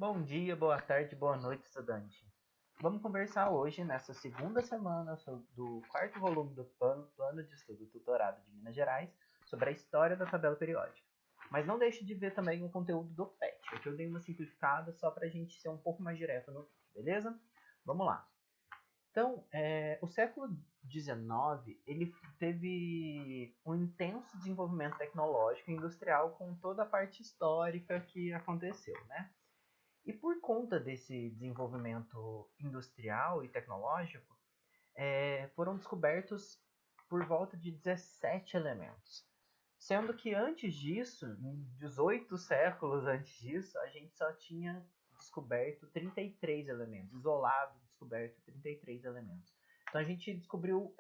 Bom dia, boa tarde, boa noite, estudante. Vamos conversar hoje, nessa segunda semana do quarto volume do Plano de Estudo Tutorado de Minas Gerais, sobre a história da tabela periódica. Mas não deixe de ver também o conteúdo do PET, aqui eu dei uma simplificada só para a gente ser um pouco mais direto no vídeo, beleza? Vamos lá. Então, o século XIX ele teve um intenso desenvolvimento tecnológico e industrial com toda a parte histórica que aconteceu, né? E por conta desse desenvolvimento industrial e tecnológico, foram descobertos por volta de 17 elementos. Sendo que antes disso, 18 séculos antes disso, a gente só tinha descoberto 33 elementos, isolado, descoberto 33 elementos. Então a gente descobriu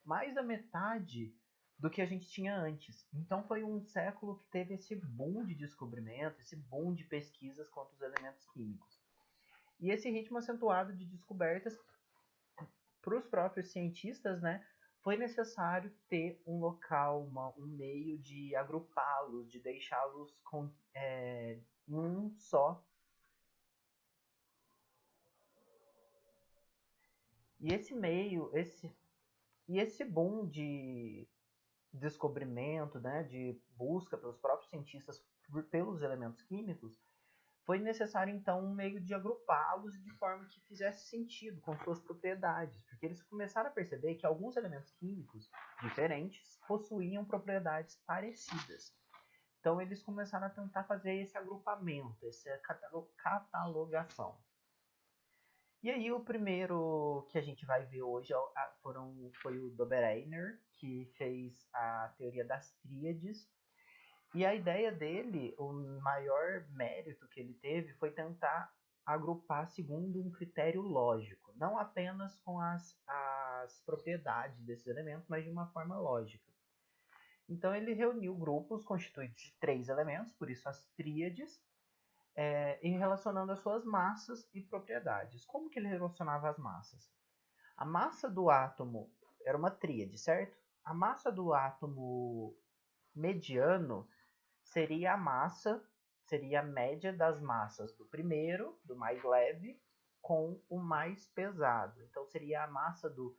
mais da metade do que a gente tinha antes. Então foi um século que teve esse boom de descobrimento, esse boom de pesquisas contra os elementos químicos. E esse ritmo acentuado de descobertas para os próprios cientistas, né, foi necessário ter um local, um meio de agrupá-los, de deixá-los em um só. E esse boom de descobrimento, né, de busca pelos próprios cientistas pelos elementos químicos, foi necessário então um meio de agrupá-los de forma que fizesse sentido com suas propriedades, porque eles começaram a perceber que alguns elementos químicos diferentes possuíam propriedades parecidas. Então eles começaram a tentar fazer esse agrupamento, essa catalogação. E aí o primeiro que a gente vai ver hoje foi o Dobereiner, que fez a teoria das tríades. E a ideia dele, o maior mérito que ele teve foi tentar agrupar segundo um critério lógico, não apenas com as propriedades desses elementos, mas de uma forma lógica. Então ele reuniu grupos constituídos de 3 elementos, por isso as tríades, e relacionando as suas massas e propriedades. Como que ele relacionava as massas? A massa do átomo era uma tríade, certo? A massa do átomo mediano seria a média das massas do primeiro, do mais leve, com o mais pesado. Então seria a massa do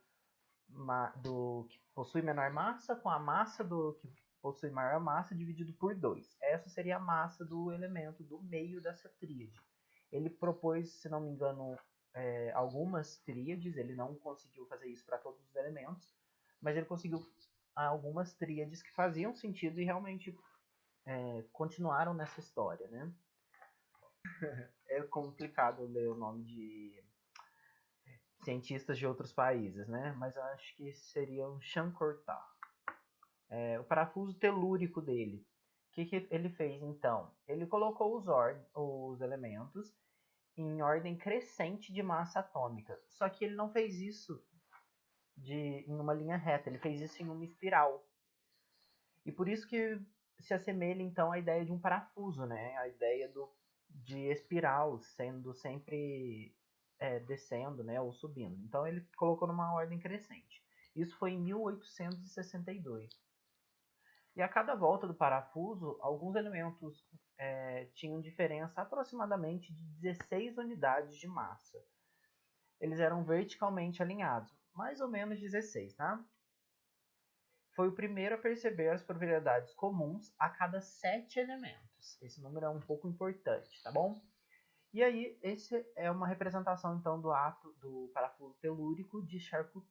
que possui menor massa com a massa do que possui maior massa dividido por 2. Essa seria a massa do elemento do meio dessa tríade. Ele propôs, se não me engano, algumas tríades, ele não conseguiu fazer isso para todos os elementos, mas ele conseguiu algumas tríades que faziam sentido e realmente continuaram nessa história, né? É complicado ler o nome de cientistas de outros países, né? Mas eu acho que seria o Chancorta. O parafuso telúrico dele. O que ele fez então? Ele colocou os elementos em ordem crescente de massa atômica. Só que ele não fez isso em uma linha reta, ele fez isso em uma espiral. E por isso que se assemelha então à ideia de um parafuso, né? A ideia de espiral sendo sempre descendo, né, ou subindo. Então ele colocou numa ordem crescente. Isso foi em 1862. E a cada volta do parafuso, alguns elementos tinham diferença aproximadamente de 16 unidades de massa. Eles eram verticalmente alinhados, mais ou menos 16, tá? Foi o primeiro a perceber as propriedades comuns a cada 7 elementos. Esse número é um pouco importante, tá bom? E aí, esse é uma representação então do ato do parafuso telúrico de Charcot.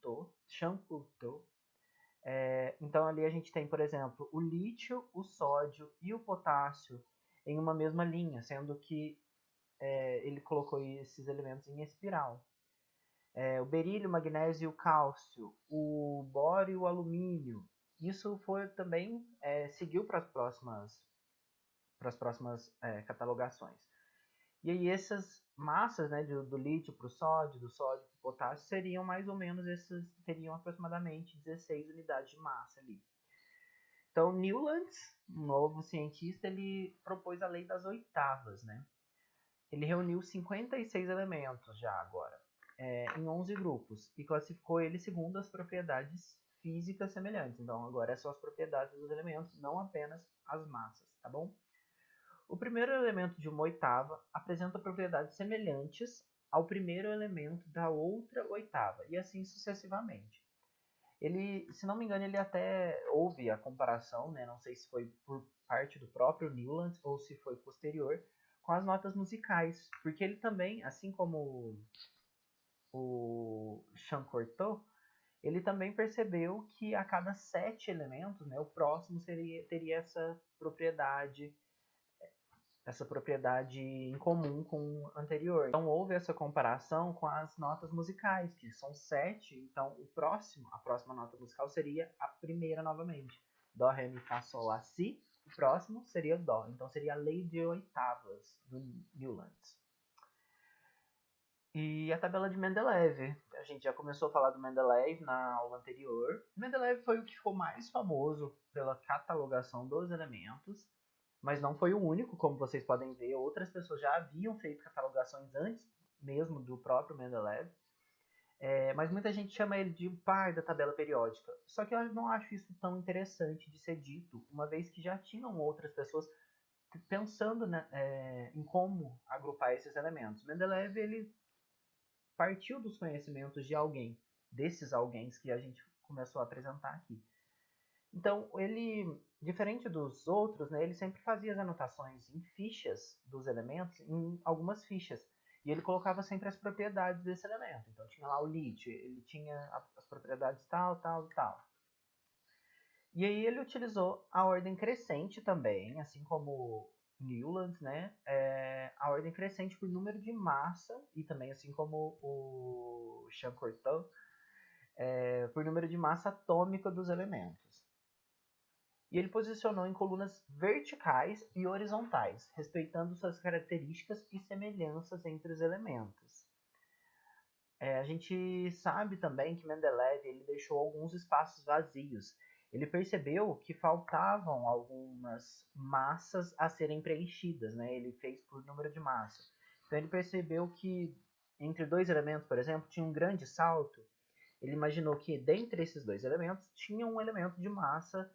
Então ali a gente tem, por exemplo, o lítio, o sódio e o potássio em uma mesma linha, sendo que ele colocou esses elementos em espiral. O berílio, o magnésio e o cálcio, o bório e o alumínio. Isso foi também seguiu para as próximas catalogações. E aí essas massas, né, do lítio para o sódio, do sódio para o potássio, seriam mais ou menos teriam aproximadamente 16 unidades de massa ali. Então Newlands, um novo cientista, ele propôs a lei das oitavas, né? Ele reuniu 56 elementos já agora, em 11 grupos, e classificou eles segundo as propriedades físicas semelhantes. Então agora são as propriedades dos elementos, não apenas as massas, tá bom? O primeiro elemento de uma oitava apresenta propriedades semelhantes ao primeiro elemento da outra oitava, e assim sucessivamente. Ele, se não me engano, ele até houve a comparação, né? Não sei se foi por parte do próprio Newlands ou se foi posterior, com as notas musicais, porque ele também, assim como o Champcortot, ele também percebeu que a cada 7 elementos, né, o próximo teria essa propriedade em comum com o anterior. Então houve essa comparação com as notas musicais, que são 7, então a próxima nota musical seria a primeira novamente. Dó, Ré, Mi, Fá, Sol, Lá, Si. O próximo seria o Dó, então seria a lei de oitavas do Newlands. E a tabela de Mendeleev. A gente já começou a falar do Mendeleev na aula anterior. Mendeleev foi o que ficou mais famoso pela catalogação dos elementos, mas não foi o único, como vocês podem ver. Outras pessoas já haviam feito catalogações antes mesmo do próprio Mendeleev. Mas muita gente chama ele de pai da tabela periódica. Só que eu não acho isso tão interessante de ser dito, uma vez que já tinham outras pessoas pensando, né, em como agrupar esses elementos. Mendeleev ele partiu dos conhecimentos de alguém, desses alguém que a gente começou a apresentar aqui. Então, ele, diferente dos outros, né, ele sempre fazia as anotações em fichas dos elementos, em algumas fichas. E ele colocava sempre as propriedades desse elemento. Então, tinha lá o lítio, ele tinha as propriedades tal, tal e tal. E aí ele utilizou a ordem crescente também, assim como Newlands, né? A ordem crescente por número de massa, e também assim como o Champcortot, por número de massa atômica dos elementos. E ele posicionou em colunas verticais e horizontais, respeitando suas características e semelhanças entre os elementos. A gente sabe também que Mendeleev ele deixou alguns espaços vazios. Ele percebeu que faltavam algumas massas a serem preenchidas, né? Ele fez por número de massa. Então ele percebeu que entre dois elementos, por exemplo, tinha um grande salto. Ele imaginou que dentre esses dois elementos tinha um elemento de massa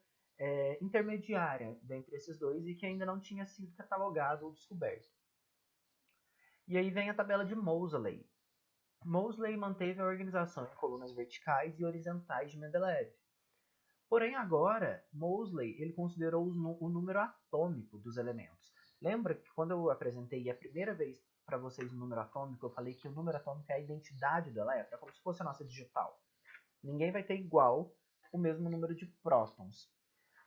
intermediária dentre esses dois e que ainda não tinha sido catalogado ou descoberto. E aí vem a tabela de Moseley. Moseley manteve a organização em colunas verticais e horizontais de Mendeleev. Porém, agora, Moseley ele considerou o número atômico dos elementos. Lembra que quando eu apresentei a primeira vez para vocês o número atômico, eu falei que o número atômico é a identidade do elétron, é como se fosse a nossa digital. Ninguém vai ter igual o mesmo número de prótons,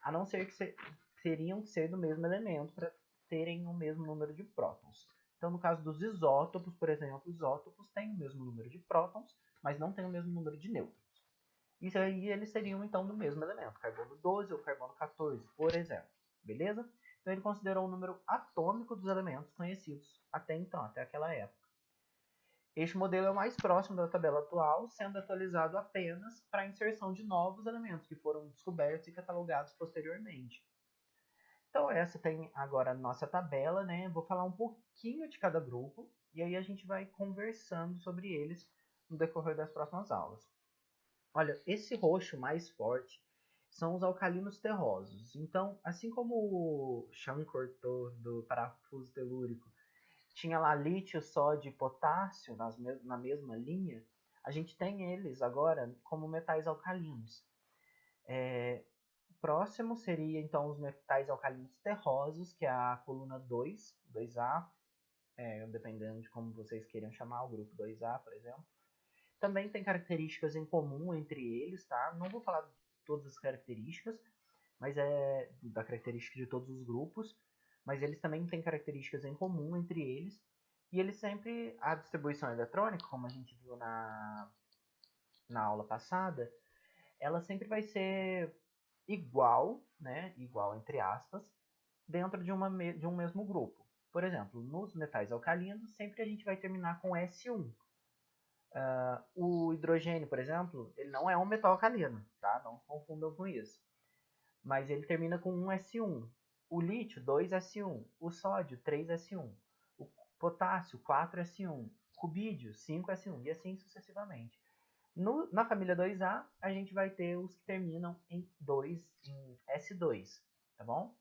a não ser que teriam que ser do mesmo elemento para terem o mesmo número de prótons. Então, no caso dos isótopos, por exemplo, os isótopos têm o mesmo número de prótons, mas não têm o mesmo número de nêutrons. Isso aí eles seriam, então, do mesmo elemento, carbono 12 ou carbono 14, por exemplo. Beleza? Então, ele considerou o número atômico dos elementos conhecidos até então, até aquela época. Este modelo é o mais próximo da tabela atual, sendo atualizado apenas para a inserção de novos elementos que foram descobertos e catalogados posteriormente. Então essa tem agora a nossa tabela, né? Vou falar um pouquinho de cada grupo e aí a gente vai conversando sobre eles no decorrer das próximas aulas. Olha, esse roxo mais forte são os alcalinos terrosos. Então, assim como o Champcortot do parafuso telúrico tinha lá lítio, sódio e potássio na mesma linha, a gente tem eles agora como metais alcalinos. Próximo seria então os metais alcalinos terrosos, que é a coluna 2, 2A, dependendo de como vocês queiram chamar, o grupo 2A, por exemplo. Também tem características em comum entre eles, tá? Não vou falar de todas as características, mas da característica de todos os grupos, mas eles também têm características em comum entre eles, e eles sempre, a distribuição eletrônica, como a gente viu na aula passada, ela sempre vai ser igual, né, igual entre aspas, dentro de um mesmo grupo. Por exemplo, nos metais alcalinos, sempre a gente vai terminar com S1. O hidrogênio, por exemplo, ele não é um metal alcalino, tá? Não confundam com isso. Mas ele termina com 1S1. O lítio, 2S1. O sódio, 3S1. O potássio, 4S1. Rubídio, 5S1. E assim sucessivamente. Na família 2A, a gente vai ter os que terminam em S2, tá bom?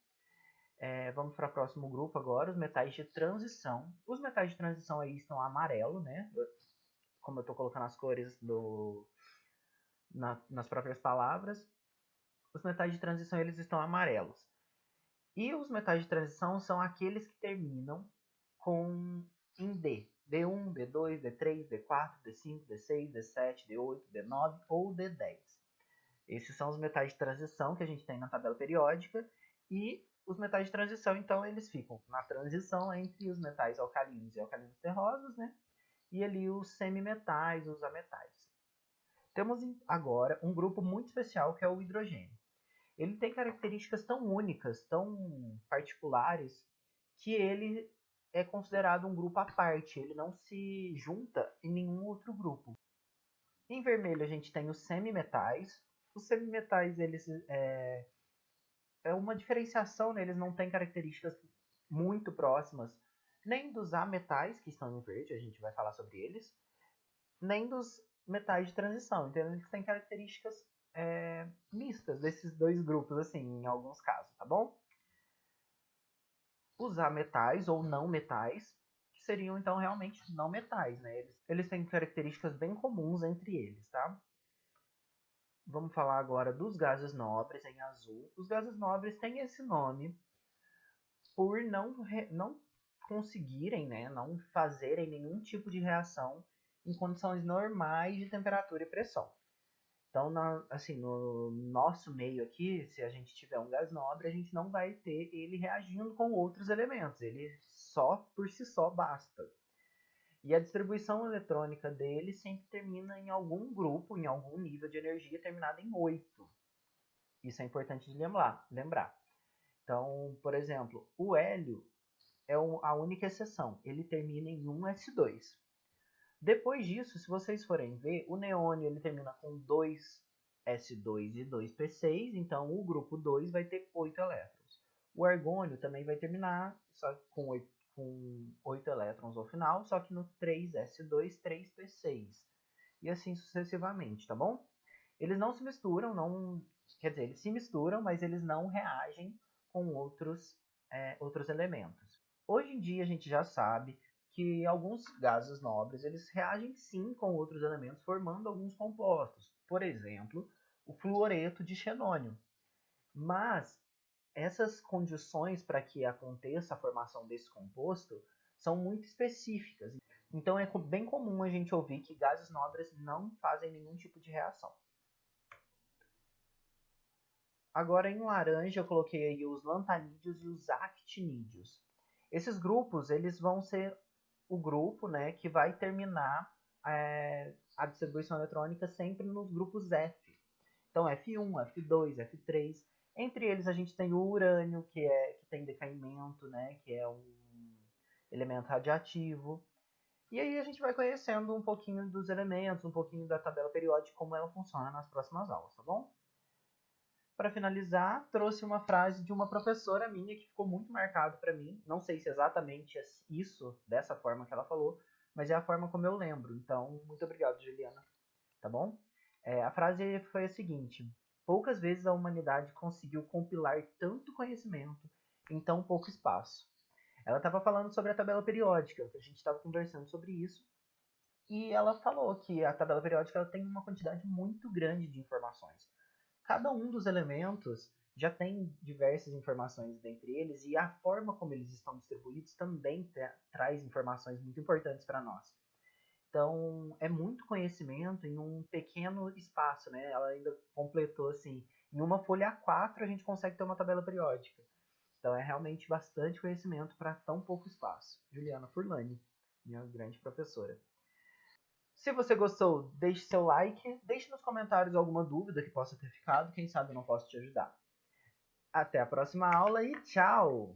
Vamos para o próximo grupo agora, os metais de transição. Os metais de transição aí estão amarelo, né? Como eu estou colocando as cores nas próprias palavras. Os metais de transição eles estão amarelos. E os metais de transição são aqueles que terminam em D. D1, D2, D3, D4, D5, D6, D7, D8, D9 ou D10. Esses são os metais de transição que a gente tem na tabela periódica. E os metais de transição, então, eles ficam na transição entre os metais alcalinos e alcalinos terrosos, né? E ali os semimetais, os ametais. Temos agora um grupo muito especial que é o hidrogênio. Ele tem características tão únicas, tão particulares, que ele é considerado um grupo à parte. Ele não se junta em nenhum outro grupo. Em vermelho a gente tem os semimetais. Os semimetais, eles é uma diferenciação, né? Eles não têm características muito próximas nem dos ametais, que estão em verde, a gente vai falar sobre eles, nem dos metais de transição. Então eles têm características mistas desses dois grupos, assim, em alguns casos, tá bom? Os ametais ou não metais, que seriam então realmente não metais, né? Eles têm características bem comuns entre eles, tá? Vamos falar agora dos gases nobres em azul. Os gases nobres têm esse nome por não conseguirem, né, não fazerem nenhum tipo de reação em condições normais de temperatura e pressão. Então, assim, no nosso meio aqui, se a gente tiver um gás nobre, a gente não vai ter ele reagindo com outros elementos. Ele só por si só basta. E a distribuição eletrônica dele sempre termina em algum grupo, em algum nível de energia terminado em 8. Isso é importante de lembrar. Então, por exemplo, o hélio é a única exceção. Ele termina em 1s2. Depois disso, se vocês forem ver, o neônio ele termina com 2s2 e 2p6, então o grupo 2 vai ter 8 elétrons. O argônio também vai terminar só com 8 elétrons ao final, só que no 3s2, 3p6. E assim sucessivamente, tá bom? Eles não se misturam, quer dizer, eles se misturam, mas eles não reagem com outros elementos. Hoje em dia a gente já sabe que alguns gases nobres eles reagem sim com outros elementos formando alguns compostos. Por exemplo, o fluoreto de xenônio. Mas essas condições para que aconteça a formação desse composto são muito específicas. Então é bem comum a gente ouvir que gases nobres não fazem nenhum tipo de reação. Agora em laranja eu coloquei aí os lantanídeos e os actinídeos. Esses grupos eles vão ser o grupo, né, que vai terminar a distribuição eletrônica sempre nos grupos F. Então F1, F2, F3. Entre eles a gente tem o urânio, que tem decaimento, né, que é um elemento radiativo. E aí a gente vai conhecendo um pouquinho dos elementos, um pouquinho da tabela periódica, como ela funciona nas próximas aulas, tá bom? Para finalizar, trouxe uma frase de uma professora minha que ficou muito marcado para mim. Não sei se exatamente é isso, dessa forma que ela falou, mas é a forma como eu lembro. Então, muito obrigado, Juliana. Tá bom? A frase foi a seguinte: poucas vezes a humanidade conseguiu compilar tanto conhecimento em tão pouco espaço. Ela estava falando sobre a tabela periódica, que a gente estava conversando sobre isso, e ela falou que a tabela periódica ela tem uma quantidade muito grande de informações. Cada um dos elementos já tem diversas informações dentre eles e a forma como eles estão distribuídos também traz informações muito importantes para nós. Então, é muito conhecimento em um pequeno espaço, né? Ela ainda completou assim, em uma folha A4 a gente consegue ter uma tabela periódica. Então, é realmente bastante conhecimento para tão pouco espaço. Juliana Furlani, minha grande professora. Se você gostou, deixe seu like, deixe nos comentários alguma dúvida que possa ter ficado, quem sabe eu não posso te ajudar. Até a próxima aula e tchau!